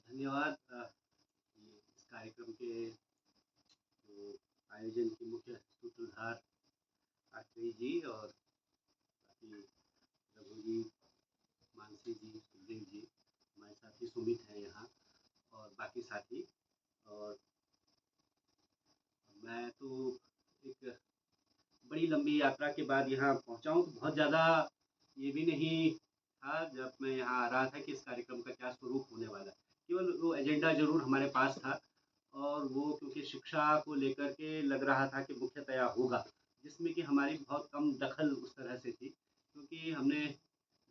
धन्यवाद। इस कार्यक्रम के जो आयोजन के मुख्य सूत्रधार आश्रय जी और बाकी रघु जी, मानसी जी, सुखदेव जी, हमारे साथी सुमित है यहाँ और बाकी साथी। और मैं तो एक बड़ी लंबी यात्रा के बाद यहाँ पहुँचा हूँ, तो बहुत ज़्यादा ये भी नहीं था जब मैं यहाँ आ रहा था कि इस कार्यक्रम का क्या स्वरूप होने वाला है। केवल वो एजेंडा ज़रूर हमारे पास था और वो क्योंकि शिक्षा को लेकर के लग रहा था कि मुख्यतया होगा, जिसमें कि हमारी बहुत कम दखल उस तरह से थी। क्योंकि हमने,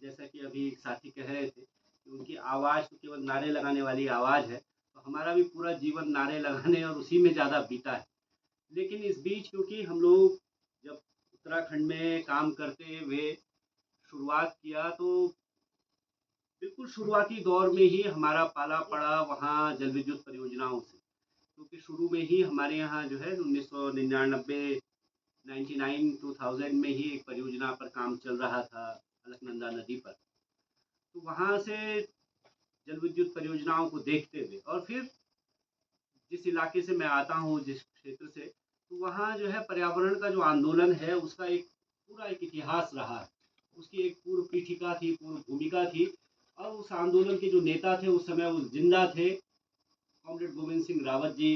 जैसा कि अभी एक साथी कह रहे थे कि उनकी आवाज़ तो केवल नारे लगाने वाली आवाज़ है, तो हमारा भी पूरा जीवन नारे लगाने और उसी में ज़्यादा बीता है। लेकिन इस बीच क्योंकि हम लोग जब उत्तराखंड में काम करते हुए शुरुआत किया, तो बिल्कुल शुरुआती दौर में ही हमारा पाला पड़ा वहाँ जल विद्युत परियोजनाओं से। क्योंकि शुरू में ही हमारे यहाँ जो है 1999 99 2000 में ही एक परियोजना पर काम चल रहा था अलकनंदा नदी पर। तो वहाँ से जल विद्युत परियोजनाओं को देखते हुए और फिर जिस इलाके से मैं आता हूँ, जिस क्षेत्र से, तो वहाँ जो है पर्यावरण का जो आंदोलन है उसका एक पूरा एक इतिहास रहा है। उसकी एक पूर्व पीठिका थी, पूर्व भूमिका थी और उस आंदोलन के जो नेता थे उस समय वो जिंदा थे, कॉमरेड गोविंद सिंह रावत जी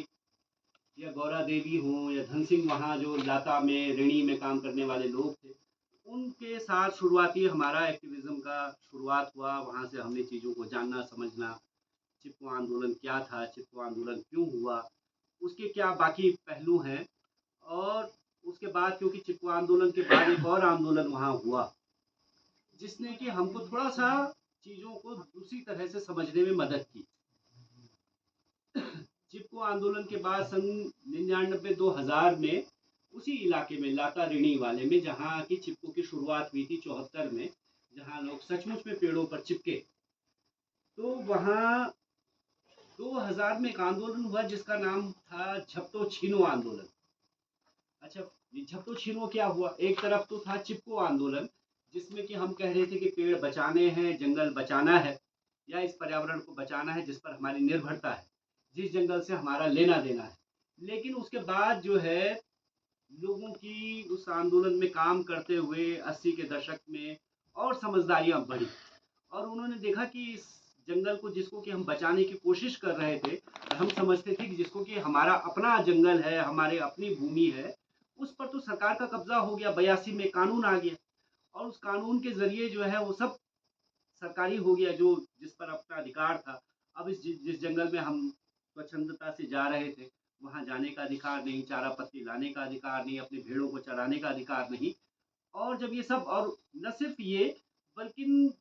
या गौरा देवी हों या धन सिंह, वहाँ जो लाता में ऋणी में काम करने वाले लोग थे, उनके साथ शुरुआती हमारा एक्टिविज्म का शुरुआत हुआ। वहाँ से हमने चीज़ों को जानना समझना, चिपको आंदोलन क्या था, चिपको आंदोलन क्यों हुआ, उसके क्या बाकी पहलू हैं। और उसके बाद क्योंकि चिपको आंदोलन के बाद एक और आंदोलन वहाँ हुआ जिसने कि हमको थोड़ा सा चीज़ों को दूसरी तरह से समझने में मदद की। चिपको आंदोलन के बाद सन 99-2000 में उसी इलाके में लाता ऋणी वाले में जहाँ की चिपको की शुरुआत हुई थी 74 में, जहाँ लोग सचमुच में पेड़ों पर चिपके, तो वहाँ 2000 में एक आंदोलन हुआ जिसका नाम था झपटो छीनो आंदोलन। अच्छा, ये झपटो छीनो क्या हुआ? एक तरफ तो था चिपको आंदोलन जिसमें कि हम कह रहे थे कि पेड़ बचाने हैं, जंगल बचाना है या इस पर्यावरण को बचाना है जिस पर हमारी निर्भरता है, जिस जंगल से हमारा लेना देना है। लेकिन उसके बाद जो है लोगों की उस आंदोलन में काम करते हुए 80 के दशक में और समझदारियां बढ़ी और उन्होंने देखा कि इस जंगल को जिसको कि हम बचाने की कोशिश कर रहे थे, हम समझते थे कि जिसको कि हमारा अपना जंगल है, हमारे अपनी भूमि है, उस पर तो सरकार का कब्जा हो गया। 82 में कानून आ गया और उस कानून के जरिए जो है वो सब सरकारी हो गया, जो जिस पर अपना अधिकार था। अब इस जिस जंगल में हम स्वच्छंदता से जा रहे थे, वहाँ जाने का अधिकार नहीं, चारा पत्ती लाने का अधिकार नहीं, अपनी भेड़ों को चराने का अधिकार नहीं। और जब ये सब, और न सिर्फ ये, बल्कि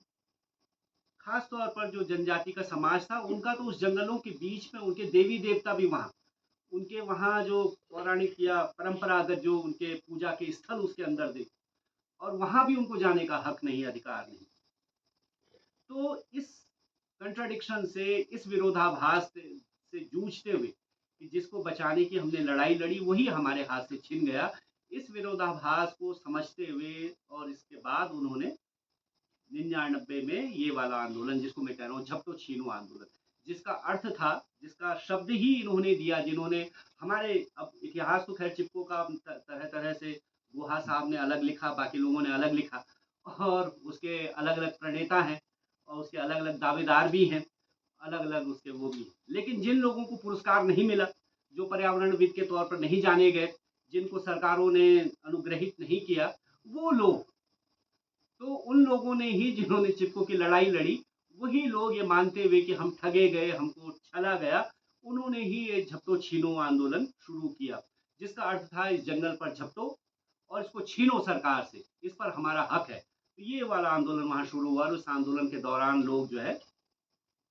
खास तौर पर जो जनजाति का समाज था उनका तो उस जंगलों के बीच में उनके देवी देवता भी वहाँ, उनके वहाँ जो पौराणिक या परंपरागत जो उनके पूजा के स्थल उसके अंदर थे और वहाँ भी उनको जाने का हक नहीं, अधिकार नहीं। तो इस कंट्राडिक्शन से, इस विरोधाभास से जूझते हुए कि जिसको बचाने की हमने लड़ाई लड़ी वही हमारे हाथ से छिन गया, इस विरोधाभास को समझते हुए और इसके बाद उन्होंने 99 में ये वाला आंदोलन जिसको मैं कह रहा हूँ झपटो छीनो आंदोलन, जिसका अर्थ था, जिसका शब्द ही इन्होंने दिया, जिन्होंने हमारे, अब इतिहास तो खैर चिपको का तरह तरह से गुहा साहब ने अलग लिखा, बाकी लोगों ने अलग लिखा और उसके अलग अलग प्रणेता हैं और उसके अलग अलग दावेदार भी हैं, अलग अलग उसके वो भी। लेकिन जिन लोगों को पुरस्कार नहीं मिला, जो पर्यावरणविद के तौर पर नहीं जाने गए, जिनको सरकारों ने अनुग्रहित नहीं किया, वो लोग, तो उन लोगों ने ही जिन्होंने चिपको की लड़ाई लड़ी, वही लोग ये मानते हुए कि हम ठगे गए, हमको छला गया, उन्होंने ही ये झपटो छीनो आंदोलन शुरू किया, जिसका अर्थ था इस जंगल पर झपटो और इसको छीनो सरकार से, इस पर हमारा हक है। तो ये वाला आंदोलन वहाँ शुरू हुआ और उस आंदोलन के दौरान लोग जो है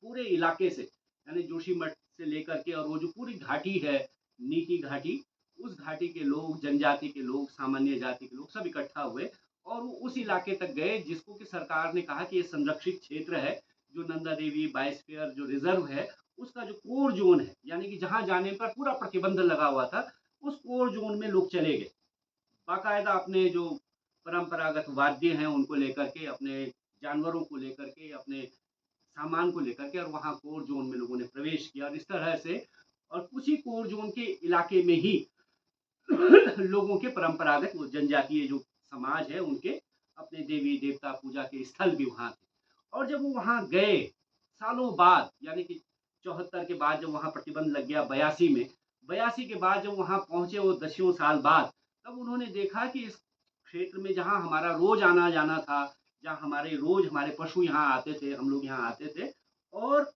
पूरे इलाके से, यानी जोशीमठ से लेकर के और वो जो पूरी घाटी है, नीकी घाटी, उस घाटी के लोग, जनजाति के लोग, सामान्य जाति के लोग सब इकट्ठा हुए और वो उस इलाके तक गए जिसको कि सरकार ने कहा कि ये संरक्षित क्षेत्र है, जो नंदा देवी बायोस्फीयर जो रिजर्व है उसका जो कोर जोन है, यानी कि जहाँ जाने पर पूरा प्रतिबंध लगा हुआ था, उस कोर जोन में लोग चले गए, बाकायदा अपने जो परंपरागत वाद्य हैं उनको लेकर के, अपने जानवरों को लेकर के, अपने सामान को लेकर के, और वहाँ कोर जोन में लोगों ने प्रवेश किया, और इस तरह से, और उसी कोर जोन के इलाके में ही लोगों के परंपरागत वो जनजातीय जो समाज है उनके अपने देवी देवता पूजा के स्थल भी वहाँ थे। और जब वो वहाँ गए सालों बाद, यानी कि 74 के बाद जब वहाँ प्रतिबंध लग गया, 82 में, 82 के बाद जब वहाँ पहुँचे वो दसियों साल बाद, तब उन्होंने देखा कि इस क्षेत्र में जहाँ हमारा रोज आना जाना था, जहाँ हमारे पशु यहाँ आते थे, हम लोग यहाँ आते थे, और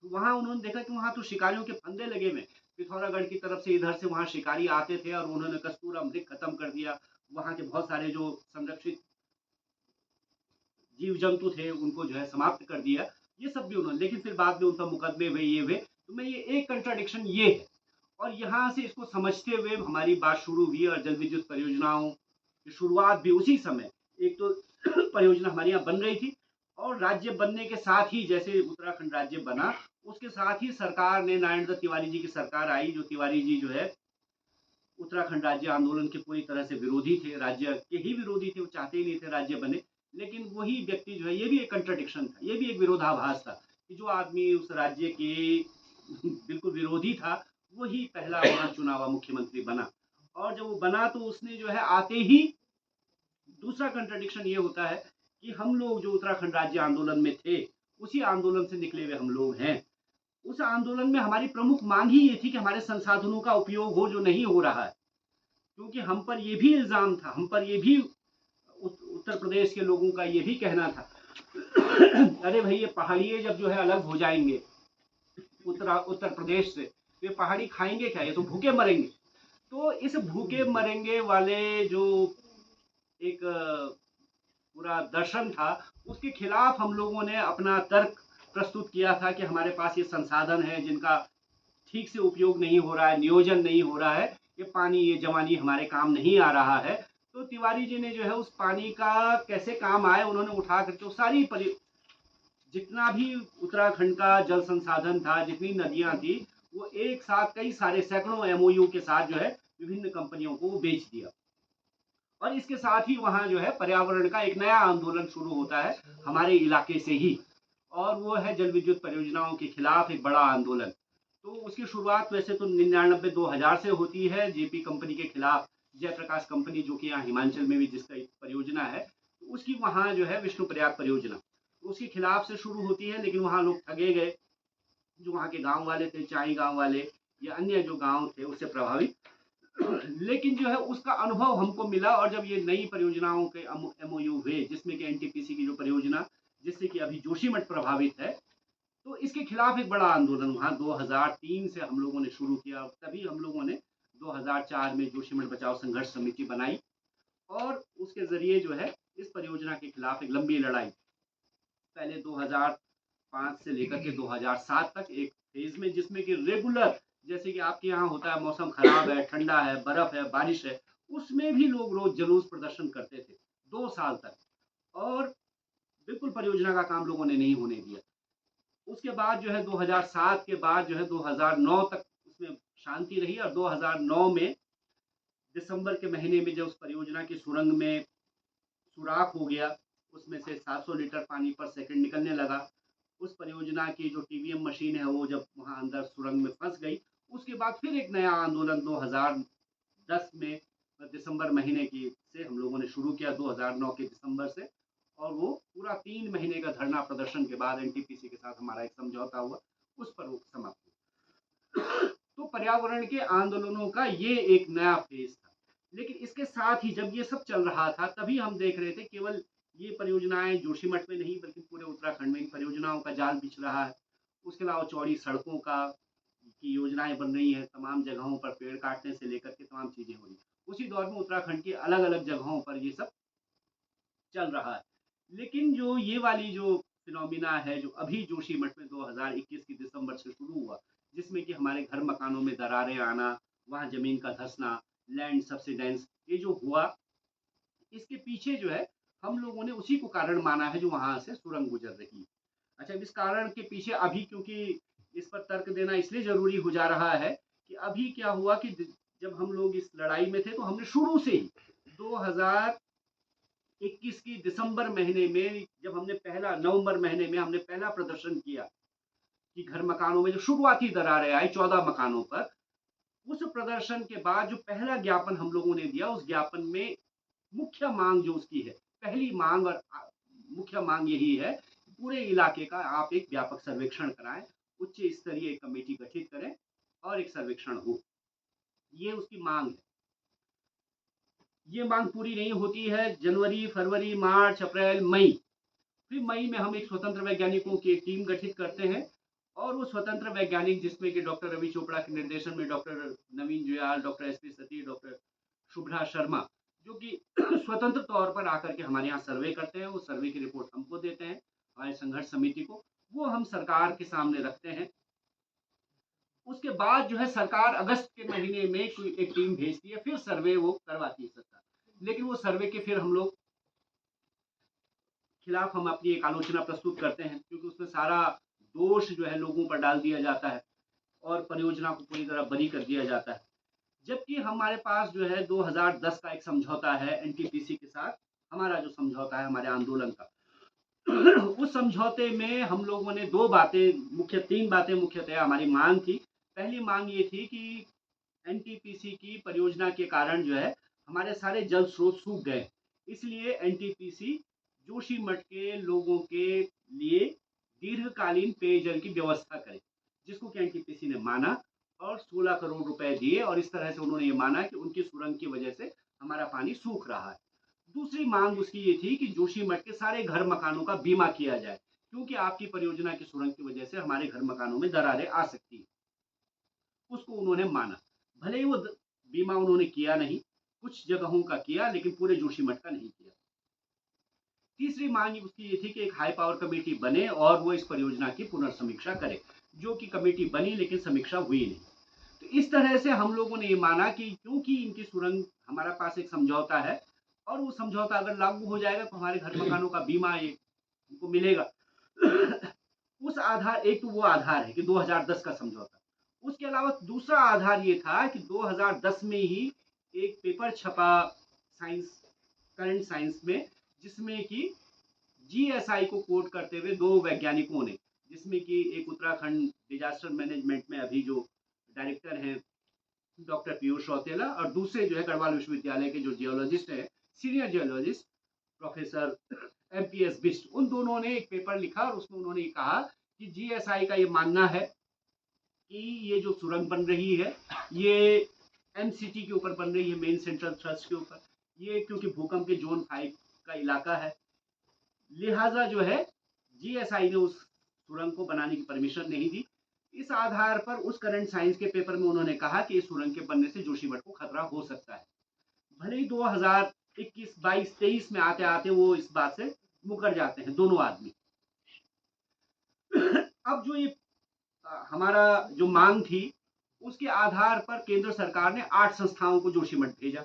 वहाँ उन्होंने देखा कि वहाँ तो शिकारियों के फंदे लगे हुए, पिथौरागढ़ की तरफ से इधर से वहाँ शिकारी आते थे, और उन्होंने कस्तूरा मृग खत्म कर दिया, वहाँ के बहुत सारे जो संरक्षित जीव जंतु थे उनको जो है समाप्त कर दिया, ये सब भी उन्होंने, लेकिन फिर बाद में उन पर मुकदमे हुए, ये हुए। तो मैं ये एक कंट्राडिक्शन ये है, और यहाँ से इसको समझते हुए हमारी बात शुरू हुई, और जल विद्युत परियोजनाओं की शुरुआत भी उसी समय, एक तो परियोजना हमारे यहाँ बन रही थी, और राज्य बनने के साथ ही, जैसे उत्तराखंड राज्य बना, उसके साथ ही सरकार ने, नारायण दत्त तिवारी जी की सरकार आई, जो तिवारी जी जो है उत्तराखंड राज्य आंदोलन के पूरी तरह से विरोधी थे, राज्य के ही विरोधी थे, वो चाहते ही नहीं थे राज्य बने। लेकिन वही व्यक्ति जो है, ये भी एक कंट्रडिक्शन था, ये भी एक विरोधाभास था, कि जो आदमी उस राज्य के बिल्कुल विरोधी था, वही पहला वहाँ चुना हुआ मुख्यमंत्री बना। और जब वो बना तो उसने जो है आते ही, दूसरा कंट्रडिक्शन ये होता है कि हम लोग जो उत्तराखंड राज्य आंदोलन में थे, उसी आंदोलन से निकले हुए हम लोग हैं। उस आंदोलन में हमारी प्रमुख मांग ही ये थी कि हमारे संसाधनों का उपयोग हो, जो नहीं हो रहा है। क्योंकि हम पर ये भी इल्ज़ाम था, हम पर ये भी उत्तर प्रदेश के लोगों का ये भी कहना था अरे भाई, ये पहाड़िए जब जो है अलग हो जाएंगे उत्तर प्रदेश से, तो ये पहाड़ी खाएंगे क्या, ये तो भूखे मरेंगे। तो इस भूखे मरेंगे वाले जो एक पूरा दर्शन था, उसके खिलाफ हम लोगों ने अपना तर्क प्रस्तुत किया था कि हमारे पास ये संसाधन है जिनका ठीक से उपयोग नहीं हो रहा है, नियोजन नहीं हो रहा है, ये पानी, ये जवानी हमारे काम नहीं आ रहा है। तो तिवारी जी ने जो है उस पानी का कैसे काम आए, उन्होंने उठा करके सारी जितना भी उत्तराखंड का जल संसाधन था, जितनी नदियां थी, वो एक साथ कई सारे सैकड़ों एमओयू के साथ जो है विभिन्न कंपनियों को वो बेच दिया। और इसके साथ ही वहाँ जो है पर्यावरण का एक नया आंदोलन शुरू होता है हमारे इलाके से ही, और वो है जल विद्युत परियोजनाओं के खिलाफ एक बड़ा आंदोलन। तो उसकी शुरुआत वैसे तो 99-2000 से होती है, जेपी कंपनी के खिलाफ, जयप्रकाश कंपनी, जो कि यहाँ हिमाचल में भी जिसका एक परियोजना है, तो उसकी वहाँ जो है विष्णुप्रयाग परियोजना, तो उसके खिलाफ से शुरू होती है। लेकिन वहाँ लोग ठगे गए, जो वहाँ के गाँव वाले थे, चाई गाँव वाले या अन्य जो गाँव थे उससे प्रभावित। लेकिन जो है उसका अनुभव हमको मिला, और जब ये नई परियोजनाओं के एमओयू हुए, जिसमें कि एनटीपीसी की जो परियोजना, जिससे कि अभी जोशीमठ प्रभावित है, तो इसके खिलाफ एक बड़ा आंदोलन वहाँ 2003 से हम लोगों ने शुरू किया। तभी हम लोगों ने 2004 में जोशीमठ बचाओ संघर्ष समिति बनाई, और उसके जरिए जो है इस परियोजना के खिलाफ एक लंबी लड़ाई, पहले 2005 से लेकर के 2007 तक एक फेज में, जिसमें कि रेगुलर, जैसे कि आपके यहाँ होता है, मौसम खराब है, ठंडा है, बर्फ है, बारिश है, उसमें भी लोग रोज जुलूस प्रदर्शन करते थे 2 साल तक, और बिल्कुल परियोजना का काम लोगों ने नहीं होने दिया। उसके बाद जो है 2007 के बाद जो है 2009 तक उसमें शांति रही, और 2009 में दिसंबर के महीने में जब उस परियोजना की सुरंग में सुराख हो गया, उसमें से 700 लीटर पानी पर सेकंड निकलने लगा, उस परियोजना की जो टीवीएम मशीन है वो जब वहाँ अंदर सुरंग में फंस गई, उसके बाद फिर एक नया आंदोलन 2010 में दिसंबर महीने की से हम लोगों ने शुरू किया, 2009 के दिसंबर से, और वो पूरा 3 महीने का धरना प्रदर्शन के बाद एनटीपीसी के साथ हमारा एक समझौता हुआ, उस पर वो समाप्त हुआ। तो पर्यावरण के आंदोलनों का ये एक नया फेज था। लेकिन इसके साथ ही जब ये सब चल रहा था, तभी हम देख रहे थे केवल ये परियोजनाएं जोशीमठ में नहीं, बल्कि पूरे उत्तराखंड में इन परियोजनाओं का जाल बिछ रहा है। उसके अलावा चौड़ी सड़कों का की योजनाएं बन रही हैं, तमाम जगहों पर पेड़ काटने से लेकर के तमाम चीजें हो रही हैं। उसी दौर में उत्तराखंड की अलग अलग जगहों पर ये सब चल रहा है। लेकिन जो ये वाली जो फिनोमिना है, जो अभी जोशीमठ में 2021 की दिसंबर से शुरू हुआ, जिसमें कि हमारे घर मकानों में दरारें आना, वहाँ जमीन का धंसना, लैंड सब्सिडेंस, ये जो हुआ, इसके पीछे जो है हम लोगों ने उसी को कारण माना है, जो वहाँ से सुरंग गुजर रही है। अच्छा, इस कारण के पीछे अभी, क्योंकि इस पर तर्क देना इसलिए जरूरी हो जा रहा है कि अभी क्या हुआ कि जब हम लोग इस लड़ाई में थे, तो हमने शुरू से ही 2000 21 की दिसंबर महीने में जब हमने नवंबर महीने में हमने पहला प्रदर्शन किया कि घर मकानों में जो शुरुआती दरारें आई 14 मकानों पर, उस प्रदर्शन के बाद जो पहला ज्ञापन हम लोगों ने दिया, उस ज्ञापन में मुख्य मांग जो उसकी है, पहली मांग और मुख्य मांग यही है, पूरे इलाके का आप एक व्यापक सर्वेक्षण कराएं, उच्च स्तरीय कमेटी गठित करें और एक सर्वेक्षण हो। ये उसकी मांग है। ये मांग पूरी नहीं होती है। जनवरी, फरवरी, मार्च, अप्रैल, मई, फिर मई में हम एक स्वतंत्र वैज्ञानिकों की एक टीम गठित करते हैं और वो स्वतंत्र वैज्ञानिक, जिसमें कि डॉक्टर रवि चोपड़ा के निर्देशन में डॉक्टर नवीन जुयाल, डॉक्टर एस.पी. सती, डॉक्टर शुभ्रा शर्मा, जो कि स्वतंत्र तौर पर आकर के हमारे यहाँ सर्वे करते हैं, वो सर्वे की रिपोर्ट हमको देते हैं, हमारे संघर्ष समिति को, वो हम सरकार के सामने रखते हैं। उसके बाद जो है सरकार अगस्त के महीने में कोई एक टीम भेजती है, फिर सर्वे वो करवाती है सरकार, लेकिन वो सर्वे के फिर हम लोग खिलाफ हम अपनी एक आलोचना प्रस्तुत करते हैं, क्योंकि उसमें सारा दोष जो है लोगों पर डाल दिया जाता है और परियोजना को पूरी तरह बरी कर दिया जाता है। जबकि हमारे पास जो है 2010 का एक समझौता है एनटीपीसी के साथ, हमारा जो समझौता है हमारे आंदोलन का उस समझौते में हम लोगों ने तीन बातें मुख्यतः हमारी मांग थी। पहली मांग ये थी कि एनटीपीसी की परियोजना के कारण जो है हमारे सारे जल स्रोत सूख गए, इसलिए एनटीपीसी जोशीमठ के लोगों के लिए दीर्घकालीन पेयजल की व्यवस्था करे, जिसको कि एनटीपीसी ने माना और 16 करोड़ रुपए दिए, और इस तरह से उन्होंने ये माना कि उनकी सुरंग की वजह से हमारा पानी सूख रहा है। दूसरी मांग उसकी ये थी कि जोशीमठ के सारे घर मकानों का बीमा किया जाए, क्योंकि आपकी परियोजना की सुरंग की वजह से हमारे घर मकानों में दरारें आ सकती है। उसको उन्होंने माना, भले ही वो बीमा उन्होंने किया नहीं, कुछ जगहों का किया, लेकिन पूरे जोशीमठ का नहीं किया। तीसरी मांग उसकी ये थी कि एक हाई पावर कमेटी बने और वो इस परियोजना की पुनर्समीक्षा करे, जो कि कमेटी बनी लेकिन समीक्षा हुई नहीं। तो इस तरह से हम लोगों ने ये माना कि क्योंकि इनकी सुरंग, हमारे पास एक समझौता है और वो समझौता अगर लागू हो जाएगा तो हमारे घर मकानों का बीमा ये हमको मिलेगा। उस आधार, एक तो वो आधार है कि 2010 का समझौता। उसके अलावा दूसरा आधार ये था कि 2010 में ही एक पेपर छपा साइंस, करंट साइंस में, जिसमें कि जीएसआई को कोट करते हुए दो वैज्ञानिकों ने, जिसमें कि एक उत्तराखंड डिजास्टर मैनेजमेंट में अभी जो डायरेक्टर हैं डॉक्टर पीयूष रौतेला, और दूसरे जो है गढ़वाल विश्वविद्यालय के जो जियोलॉजिस्ट है, senior geologist professor MPS Bisht, उन दोनों ने एक पेपर लिखा और उसमें उन्होंने कहा कि जीएसआई का ये मानना है कि ये जो सुरंग बन रही है ये एमसीटी के ऊपर बन रही है, मेन सेंट्रल थ्रस्ट के ऊपर, ये क्योंकि भूकंप के जोन 5 का इलाका है, लिहाजा जो है जीएसआई ने उस सुरंग को बनाने की परमिशन नहीं दी। इस आधार पर उस करंट साइंस के पेपर में उन्होंने कहा कि इस सुरंग के बनने से जोशीमठ को खतरा हो सकता है। भले ही 2021, 22, 23 में आते आते वो इस बात से मुकर जाते हैं दोनों आदमी। अब जो ये हमारा जो मांग थी, उसके आधार पर केंद्र सरकार ने 8 संस्थाओं को जोशीमठ भेजा,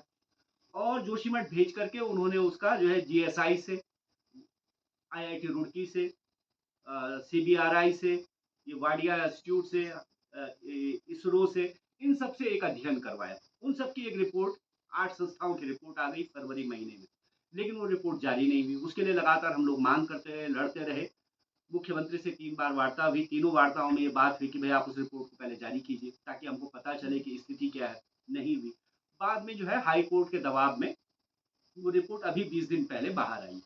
और जोशीमठ भेज करके उन्होंने उसका जो है जीएसआई से, आईआईटी रुड़की से, सीबीआरआई से, ये वाडिया इंस्टीट्यूट से, इसरो से, इन सब से एक अध्ययन करवाया। उन सब की एक रिपोर्ट, 8 संस्थाओं की रिपोर्ट आ गई फरवरी महीने में, लेकिन वो रिपोर्ट जारी नहीं हुई। उसके लिए लगातार हम लोग मांग करते रहे, लड़ते रहे। मुख्यमंत्री से 3 बार वार्ता हुई, तीनों वार्ताओं में ये बात हुई कि भाई आप उस रिपोर्ट को पहले जारी कीजिए ताकि हमको पता चले कि स्थिति क्या है। नहीं हुई। बाद में जो है हाई कोर्ट के दबाव में वो रिपोर्ट अभी 20 दिन पहले बाहर आई।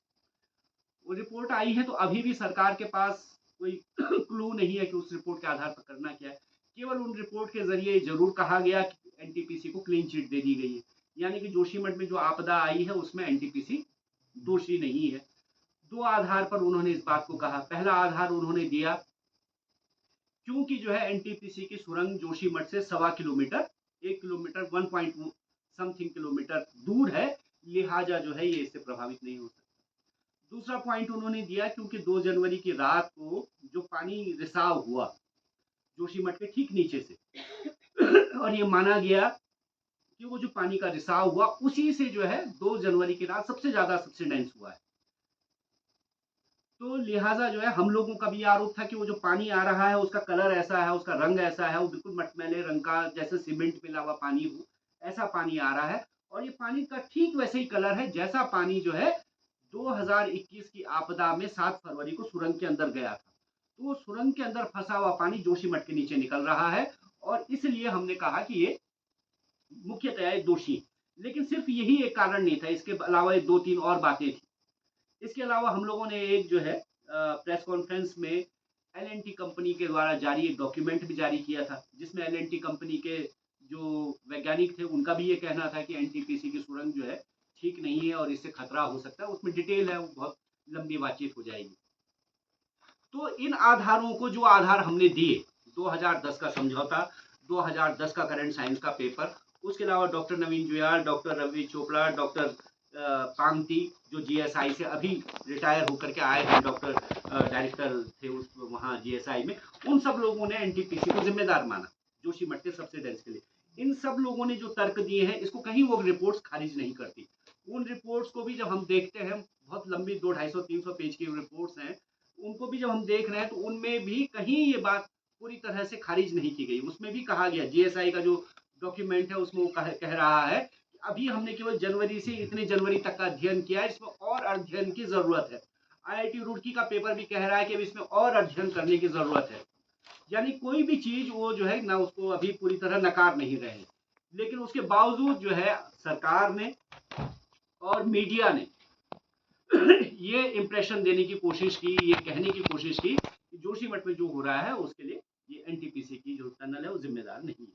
वो रिपोर्ट आई है तो अभी भी सरकार के पास कोई क्लू नहीं है कि उस रिपोर्ट के आधार पर करना क्या है। केवल उन रिपोर्ट के जरिए जरूर कहा गया कि एनटीपीसी को क्लीन चिट दे दी गई है, यानी कि जोशीमठ में जो आपदा आई है उसमें एनटीपीसी दोषी नहीं है। दो आधार पर उन्होंने इस बात को कहा। पहला आधार उन्होंने दिया क्योंकि जो है एनटीपीसी की सुरंग जोशीमठ से 1.25 kilometre, 1 kilometre 1 point something kilometre दूर है, लिहाजा जो है ये इससे प्रभावित नहीं हो सकता। दूसरा पॉइंट उन्होंने दिया क्योंकि 2 जनवरी की रात को जो पानी रिसाव हुआ जोशीमठ के ठीक नीचे से और ये माना गया कि वो जो पानी का रिसाव हुआ उसी से जो है 2 जनवरी की रात सबसे ज्यादा सब्सिडेंस हुआ है। तो लिहाजा जो है हम लोगों का भी आरोप था कि वो जो पानी आ रहा है उसका कलर ऐसा है, उसका रंग ऐसा है, वो बिल्कुल मटमैले रंग का, जैसे सीमेंट मिला हुआ पानी हो ऐसा पानी आ रहा है, और ये पानी का ठीक वैसे ही कलर है जैसा पानी जो है 2021 की आपदा में 7 फरवरी को सुरंग के अंदर गया था। तो सुरंग के अंदर फंसा हुआ पानी जोशीमठ के नीचे निकल रहा है और इसलिए हमने कहा कि ये मुख्यतया एक दोषी है। लेकिन सिर्फ यही एक कारण नहीं था, इसके अलावा 2-3 और बातें थी। इसके अलावा हम लोगों ने एक जो है प्रेस कॉन्फ्रेंस में एल&टी कंपनी के द्वारा जारी एक डॉक्यूमेंट भी जारी किया था, जिसमें एल&टी कंपनी के जो वैज्ञानिक थे उनका भी ये कहना था कि एनटीपीसी की सुरंग जो है ठीक नहीं है और इससे खतरा हो सकता है। उसमें डिटेल है, वो बहुत लंबी बातचीत हो जाएगी। तो इन आधारों को, जो आधार हमने दिए, 2010 का समझौता, 2010 का करंट साइंस का पेपर, उसके अलावा डॉक्टर नवीन जुयाल, डॉक्टर रवि चोपड़ा, डॉक्टर पांगती जो जीएसआई से अभी रिटायर होकर के आए हैं, डॉक्टर डायरेक्टर थे उस वहाँ जीएसआई में, उन सब लोगों ने एनटीपीसी को जिम्मेदार माना जोशीमठ के सब्सिडेंस के लिए। इन सब लोगों ने जो तर्क दिए हैं, इसको कहीं वो रिपोर्ट्स खारिज नहीं करती। उन रिपोर्ट्स को भी जब हम देखते हैं, बहुत लंबी 200-250-300 पेज की रिपोर्ट्स हैं, उनको भी जब हम देख रहे हैं तो उनमें भी कहीं ये बात पूरी तरह से खारिज नहीं की गई। उसमें भी कहा गया, जीएसआई का जो डॉक्यूमेंट है उसमें वो कह रहा है कि अभी हमने केवल जनवरी से इतने जनवरी तक का अध्ययन किया है, इसमें और अध्ययन की जरूरत है। आईआईटी रुड़की का पेपर भी कह रहा है कि अब इसमें और अध्ययन करने की जरूरत है। यानी कोई भी चीज वो जो है ना, उसको अभी पूरी तरह नकार नहीं रहे। लेकिन उसके बावजूद जो है सरकार ने और मीडिया ने ये इंप्रेशन देने की कोशिश की, ये कहने की कोशिश की कि जोशीमठ में जो हो रहा है उसके लिए ये एनटीपीसी की जो टनल है वो जिम्मेदार नहीं है।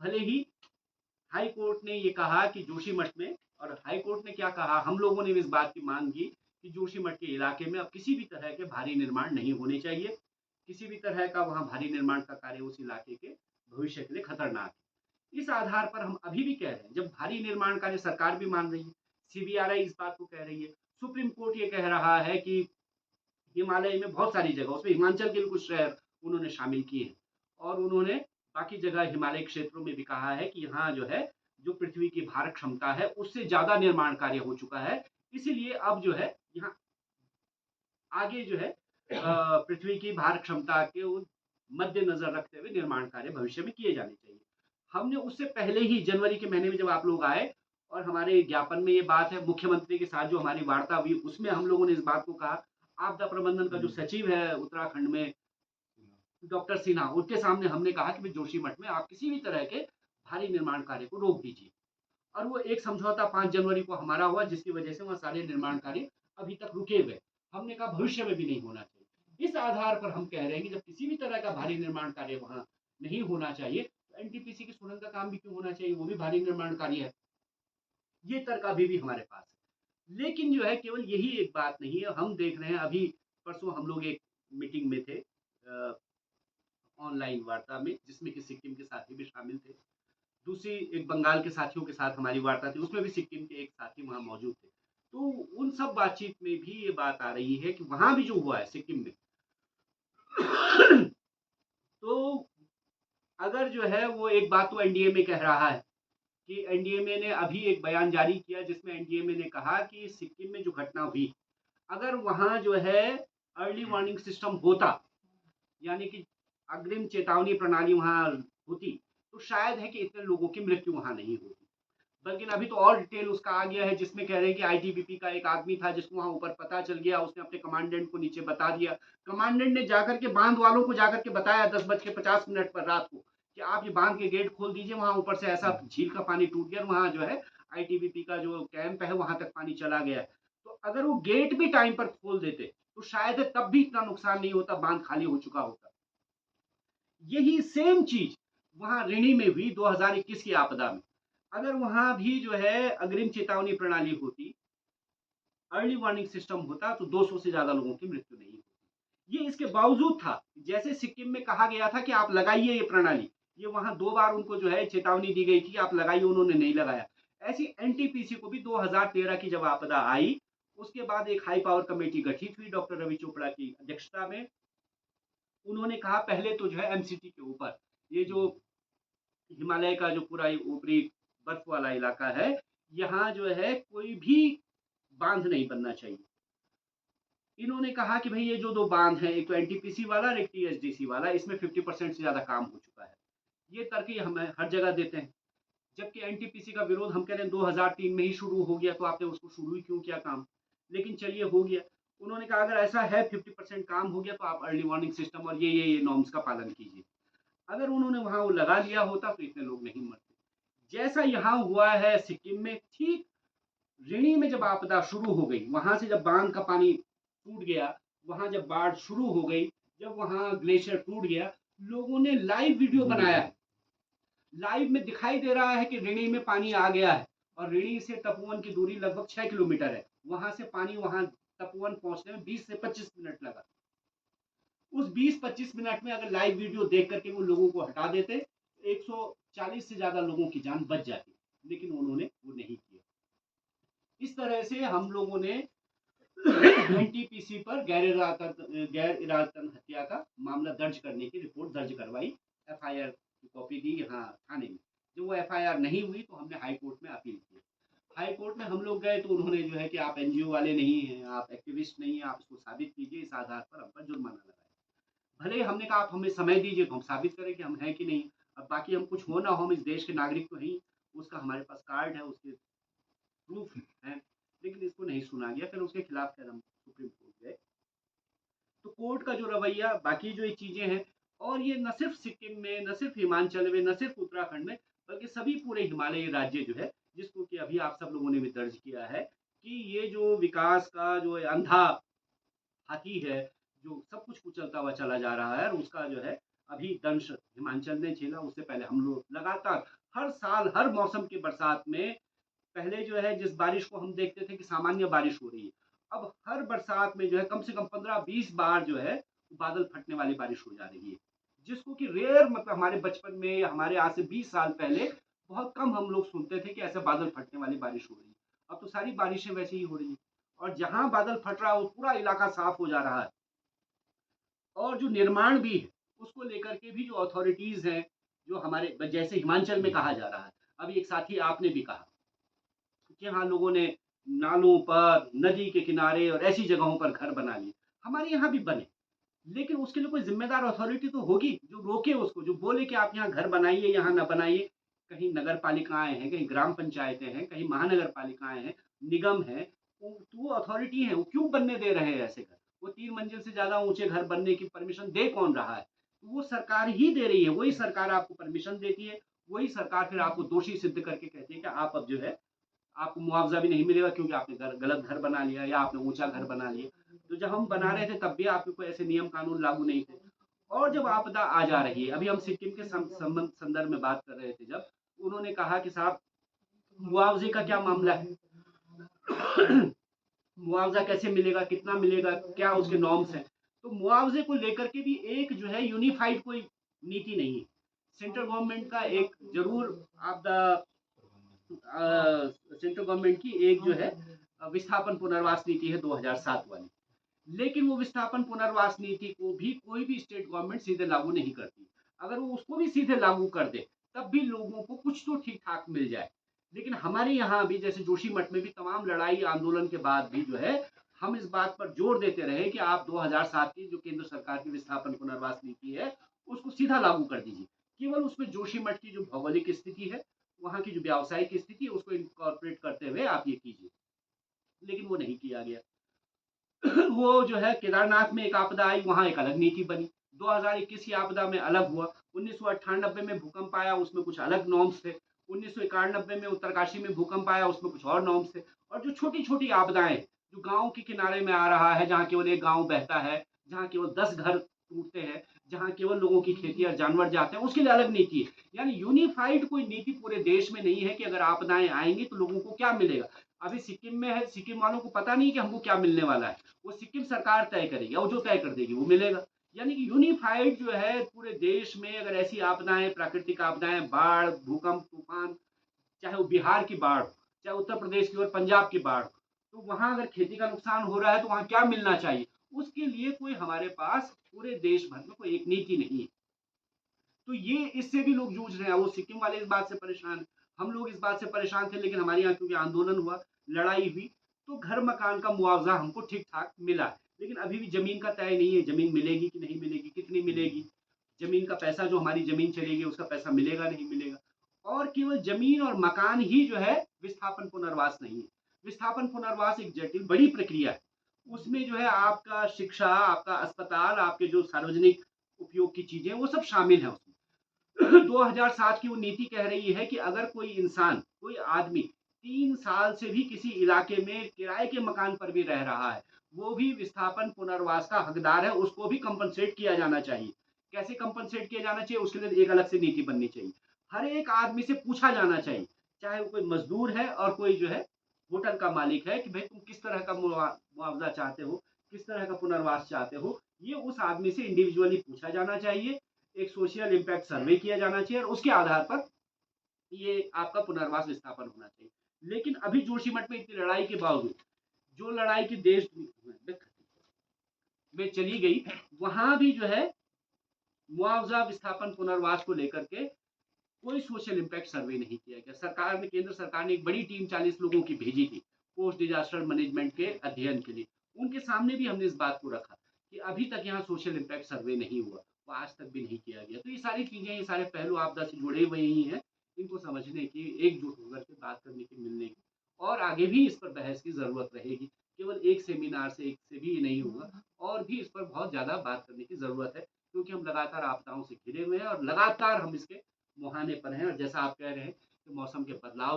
भले ही हाई कोर्ट ने ये कहा कि जोशीमठ में, और हाई कोर्ट ने क्या कहा, हम लोगों ने भी इस बात की मांग की कि जोशीमठ के इलाके में अब किसी भी तरह के भारी निर्माण नहीं होने चाहिए। किसी भी तरह का वहां भारी निर्माण का कार्य उस इलाके के भविष्य के लिए खतरनाक है। इस आधार पर हम अभी भी कह रहे हैं, जब भारी निर्माण कार्य सरकार भी मान रही है, सीबीआरआई इस बात को कह रही है, सुप्रीम कोर्ट ये कह रहा है कि हिमालय में बहुत सारी जगह, उसमें हिमाचल के भी कुछ शहर उन्होंने शामिल किए हैं, और उन्होंने बाकी जगह हिमालय क्षेत्रों में भी कहा है कि यहाँ जो है, जो पृथ्वी की भार क्षमता है उससे ज्यादा निर्माण कार्य हो चुका है, इसीलिए अब जो है यहाँ आगे जो है पृथ्वी की भार क्षमता के मद्देनजर रखते हुए निर्माण कार्य भविष्य में किए जाने चाहिए। हमने उससे पहले ही जनवरी के महीने में जब आप लोग आए और हमारे ज्ञापन में ये बात है, मुख्यमंत्री के साथ जो हमारी वार्ता हुई उसमें हम लोगों ने इस बात को कहा। आपदा प्रबंधन का जो सचिव है उत्तराखंड में, डॉक्टर सिन्हा, उनके सामने हमने कहा कि जोशीमठ में आप किसी भी तरह के भारी निर्माण कार्य को रोक दीजिए। और वो एक समझौता 5 जनवरी को हमारा हुआ, जिसकी वजह से वहाँ सारे निर्माण कार्य अभी तक रुके हुए। हमने कहा भविष्य में भी नहीं होना चाहिए। इस आधार पर हम कह रहे हैं कि जब किसी भी तरह का भारी निर्माण कार्य वहाँ नहीं होना चाहिए, तो एनटीपीसी की सुरंग का काम भी क्यों होना चाहिए, वो भी भारी निर्माण कार्य है। ये तर्क अभी भी हमारे पास है। लेकिन जो है केवल यही एक बात नहीं है, हम देख रहे हैं अभी परसों हम लोग एक मीटिंग में थे, ऑनलाइन वार्ता में, जिसमें कि सिक्किम के साथी भी शामिल थे। दूसरी एक बंगाल के साथियों के साथ हमारी वार्ता थी, उसमें भी सिक्किम के एक साथी वहाँ मौजूद थे। तो उन सब बातचीत में भी ये बात आ रही है कि वहाँ भी जो हुआ है सिक्किम में तो अगर जो है वो एक बात तो एनडीएमए कह रहा है कि एनडीएमए ने अभी एक बयान जारी किया जिसमें एनडीएमए ने कहा कि सिक्किम में जो घटना हुई, अगर वहाँ जो है अर्ली वार्निंग सिस्टम होता, यानी कि अग्रिम चेतावनी प्रणाली वहाँ होती, तो शायद है कि इतने लोगों की मृत्यु वहाँ नहीं होती। बल्कि अभी तो और डिटेल उसका आ गया है, जिसमें कह रहे हैं कि आईटीबीपी का एक आदमी था जिसको वहाँ ऊपर पता चल गया, उसने अपने कमांडेंट को नीचे बता दिया। कमांडेंट ने जाकर के बांध वालों को जाकर के बताया 10:50 पर रात को कि आप ये बांध के गेट खोल दीजिए, वहाँ ऊपर से ऐसा झील का पानी टूट गया, वहाँ जो है आईटीबीपी का जो कैंप है वहां तक पानी चला गया। तो अगर वो गेट भी टाइम पर खोल देते तो शायद तब भी इतना नुकसान नहीं होता, बांध खाली हो चुका होता। यही सेम चीज वहां ऋणी में हुई 2021 की आपदा में। अगर वहां भी जो है अग्रिम चेतावनी प्रणाली होती, अर्ली वार्निंग सिस्टम होता, तो 200 से ज्यादा लोगों की मृत्यु नहीं होती। ये इसके बावजूद था, जैसे सिक्किम में कहा गया था कि आप लगाइए ये प्रणाली, ये वहां 2 बार उनको जो है चेतावनी दी गई थी आप लगाइए, उन्होंने नहीं लगाया। ऐसी एनटीपीसी को भी 2013 की जब आपदा आई, उसके बाद एक हाई पावर कमेटी गठित हुई डॉक्टर रवि चोपड़ा की अध्यक्षता में। उन्होंने कहा पहले तो जो है एमसीटी के ऊपर, ये जो हिमालय का जो पूरा ऊपरी बर्फ वाला इलाका है, यहाँ जो है कोई भी बांध नहीं बनना चाहिए। इन्होंने कहा कि भाई ये जो 2 बांध हैं, एक तो एनटीपीसी वाला और एक टीएचडीसी वाला, इसमें 50% से ज्यादा काम हो चुका है। ये तर्क हम हर जगह देते हैं। जबकि एनटीपीसी का विरोध हम कह रहे हैं 2003 में ही शुरू हो गया, तो आपने उसको शुरू ही क्यों किया काम। लेकिन चलिए हो गया। उन्होंने कहा अगर ऐसा है 50% काम हो गया तो आप अर्ली वार्निंग सिस्टम और ये नॉर्म्स का पालन कीजिए। अगर उन्होंने वहाँ वो लगा लिया होता तो इतने लोग नहीं मरते। जैसा यहाँ हुआ है सिक्किम में, ठीक ऋणी में जब आपदा शुरू हो गई, वहां से जब बांध का पानी टूट गया, वहां जब बाढ़ शुरू हो गई, जब वहां ग्लेशियर टूट गया, लोगों ने लाइव वीडियो बनाया है। लाइव में दिखाई दे रहा है कि ऋणी में पानी आ गया है और ऋणी से तपोवन की दूरी लगभग 6 किलोमीटर है। वहां से पानी वहां तपोवन पहुंचने में 20 से 25 मिनट लगा। उस 20-25 मिनट में अगर लाइव वीडियो देख करके वो लोगों को हटा देते, 140 से ज्यादा लोगों की जान बच जाती, लेकिन उन्होंने वो नहीं किया। इस तरह से हम लोगों ने एनटीपीसी पर गैर इरादतन हत्या का मामला दर्ज करने की रिपोर्ट दर्ज करवाई, एफआईआर की कॉपी दी यहाँ थाने में। जब वो एफआईआर नहीं हुई तो हमने हाई कोर्ट में अपील की। हाई कोर्ट में हम लोग गए तो उन्होंने जो है कि आप एनजीओ वाले नहीं हैं, आप एक्टिविस्ट नहीं हैं, आप इसको साबित कीजिए, इस आधार पर हम पर जुर्माना लगाए। भले ही हमने कहा आप हमें समय दीजिए तो हम साबित करें कि हम हैं कि नहीं। अब बाकी हम कुछ हो ना हो, हम इस देश के नागरिक तो हैं, उसका हमारे पास कार्ड है, उसके प्रूफ है, लेकिन इसको नहीं सुना गया। फिर उसके खिलाफ फिर हम सुप्रीम कोर्ट गए। तो कोर्ट का जो रवैया, बाकी जो ये चीजें हैं, और ये न सिर्फ सिक्किम में, न सिर्फ हिमाचल में, न सिर्फ उत्तराखंड में, बल्कि सभी पूरे हिमालयी राज्य जो है, जिसको कि अभी आप सब लोगों ने भी दर्ज किया है कि ये जो विकास का जो अंधा हाथी है, जो सब कुछ कुचलता हुआ चला जा रहा है, और उसका जो है अभी दंश हिमाचल ने झेला। उससे पहले हम लोग लगातार हर साल हर मौसम की बरसात में, पहले जो है जिस बारिश को हम देखते थे कि सामान्य बारिश हो रही है, अब हर बरसात में जो है कम से कम 15-20 बार जो है बादल फटने वाली बारिश हो जा रही है, जिसको कि रेयर, मतलब हमारे बचपन में, हमारे आज से 20 साल पहले बहुत कम हम लोग सुनते थे कि ऐसे बादल फटने वाली बारिश हो रही है। अब तो सारी बारिशें वैसे ही हो रही है, और जहां बादल फट रहा है वो पूरा इलाका साफ हो जा रहा है। और जो निर्माण भी है उसको लेकर के भी जो अथॉरिटीज हैं, जो हमारे जैसे हिमाचल में कहा जा रहा है, अभी एक साथी आपने भी कहा कि हाँ लोगों ने नालों पर, नदी के किनारे और ऐसी जगहों पर घर बना लिए। हमारे यहाँ भी बने, लेकिन उसके लिए कोई जिम्मेदार अथॉरिटी तो होगी जो रोके उसको, जो बोले कि आप यहाँ घर बनाइए, यहाँ ना बनाइए। कहीं नगर पालिकाएं हैं, कहीं ग्राम पंचायतें हैं, कहीं महानगर पालिकाएं हैं, निगम है, तो वो अथॉरिटी है, वो क्यों बनने दे रहे हैं ऐसे घर? वो 3 मंजिल से ज्यादा ऊंचे घर बनने की परमिशन दे कौन रहा है? तो वो सरकार ही दे रही है, वही सरकार आपको परमिशन देती है, वही सरकार फिर आपको दोषी सिद्ध करके कहती है कि आप अब जो है आपको मुआवजा भी नहीं मिलेगा क्योंकि आपने गलत घर बना लिया या आपने ऊंचा घर बना लिया। तो जब हम बना रहे थे तब भी आपके कोई ऐसे नियम कानून लागू नहीं थे। और जब आपदा आ जा रही है, अभी हम सिक्किम के संबंध संदर्भ में बात कर रहे थे, जब उन्होंने कहा कि साहब मुआवजे का क्या मामला है, मुआवजा कैसे मिलेगा, कितना मिलेगा, क्या उसके नॉर्म्स हैं। तो मुआवजे को लेकर के भी एक जो है यूनिफाइड कोई नीति नहीं है। सेंट्रल गवर्नमेंट का एक जरूर आपदा, सेंट्रल गवर्नमेंट की एक जो है विस्थापन पुनर्वास नीति है 2007 वाली, लेकिन वो विस्थापन पुनर्वास नीति को भी कोई भी स्टेट गवर्नमेंट सीधे लागू नहीं करती। अगर वो उसको भी सीधे लागू कर दे तब भी लोगों को कुछ तो ठीक ठाक मिल जाए। लेकिन हमारे यहाँ भी जैसे जोशीमठ में भी तमाम लड़ाई आंदोलन के बाद भी जो है हम इस बात पर जोर देते रहे कि आप 2007 की जो केंद्र सरकार की विस्थापन पुनर्वास नीति है उसको सीधा लागू कर दीजिए। केवल उसमें जोशीमठ की जो भौगोलिक स्थिति है, वहाँ की जो व्यावसायिक स्थिति है, उसको इनकॉर्पोरेट करते हुए आप ये कीजिए, लेकिन वो नहीं किया गया। वो जो है केदारनाथ में एक आपदा आई, वहां एक अलग नीति बनी। 2021 की आपदा में अलग हुआ। 1998 में भूकंप आया, उसमें कुछ अलग नॉर्म्स थे। 1991 में उत्तरकाशी में भूकंप आया, उसमें कुछ और नॉर्म्स थे। और जो छोटी छोटी आपदाएं, जो गांव के किनारे में आ रहा है, जहाँ केवल एक गांव बहता है, जहाँ केवल 10 घर टूटते हैं, जहाँ केवल लोगों की खेती और जानवर जाते हैं, उसके लिए अलग नीति है। यानी यूनिफाइड कोई नीति पूरे देश में नहीं है कि अगर आपदाएं आएंगी तो लोगों को क्या मिलेगा। अभी सिक्किम में है, सिक्किम वालों को पता नहीं कि हमको क्या मिलने वाला है, वो सिक्किम सरकार तय करेगी और जो तय कर देगी वो मिलेगा। यानी कि यूनिफाइड जो है पूरे देश में, अगर ऐसी आपदाएं, प्राकृतिक आपदाएं, बाढ़, भूकंप, तूफान, चाहे वो बिहार की बाढ़ हो, चाहे उत्तर प्रदेश की और पंजाब की बाढ़ हो, तो वहां अगर खेती का नुकसान हो रहा है तो वहां क्या मिलना चाहिए, उसके लिए कोई हमारे पास पूरे देश भर में कोई एक नीति नहीं है। तो ये इससे भी लोग जूझ रहे हैं। वो सिक्किम वाले इस बात से परेशान है, हम लोग इस बात से परेशान थे, लेकिन हमारे यहाँ क्योंकि आंदोलन हुआ, लड़ाई हुई, तो घर मकान का मुआवजा हमको ठीक ठाक मिला। लेकिन अभी भी जमीन का तय नहीं है, जमीन मिलेगी कि नहीं मिलेगी, कितनी मिलेगी, जमीन का पैसा, जो हमारी जमीन चलेगी उसका पैसा मिलेगा नहीं मिलेगा। और केवल जमीन और मकान ही जो है विस्थापन पुनर्वास नहीं है। विस्थापन पुनर्वास एक जटिल बड़ी प्रक्रिया है। उसमें जो है आपका शिक्षा, आपका अस्पताल, आपके जो सार्वजनिक उपयोग की चीजें, वो सब शामिल है उसमें। 2007 की वो नीति कह रही है कि अगर कोई इंसान, कोई आदमी 3 साल से भी किसी इलाके में किराए के मकान पर भी रह रहा है, वो भी विस्थापन पुनर्वास का हकदार है, उसको भी कंपनसेट किया जाना चाहिए। कैसे कंपनसेट किया जाना चाहिए, उसके लिए एक अलग से नीति बननी चाहिए। हर एक आदमी से पूछा जाना चाहिए, चाहे वो कोई मजदूर है और कोई जो है होटल का मालिक है, कि भाई तुम किस तरह का मुआवजा चाहते हो, किस तरह का पुनर्वास चाहते हो। ये उस आदमी से इंडिविजुअली पूछा जाना चाहिए, एक सोशल इम्पैक्ट सर्वे किया जाना चाहिए और उसके आधार पर ये आपका पुनर्वास विस्थापन होना चाहिए। लेकिन अभी जोशीमठ में इतनी लड़ाई के बावजूद, जो लड़ाई की देश में चली गई, वहां भी जो है मुआवजा विस्थापन पुनर्वास को लेकर के कोई सोशल इम्पैक्ट सर्वे नहीं किया गया। सरकार ने, केंद्र सरकार ने एक बड़ी टीम 40 लोगों की भेजी थी पोस्ट डिजास्टर मैनेजमेंट के अध्ययन के लिए। उनके सामने भी हमने इस बात को रखा कि अभी तक यहाँ सोशल इम्पैक्ट सर्वे नहीं हुआ, वो आज तक भी नहीं किया गया। तो ये सारी चीजें, ये सारे पहलू आपदा से जुड़े हुए ही हैं, इनको समझने की, एकजुट होकर के बात करने की, मिलने की, और आगे भी इस पर बहस की जरूरत रहेगी। केवल एक सेमिनार से, एक से भी ये नहीं होगा, और भी इस पर बहुत ज्यादा बात करने की जरूरत है, क्योंकि हम लगातार आपदाओं से घिरे हुए हैं और लगातार हम इसके मुहाने पर हैं। और जैसा आप कह रहे हैं कि मौसम के बदलाव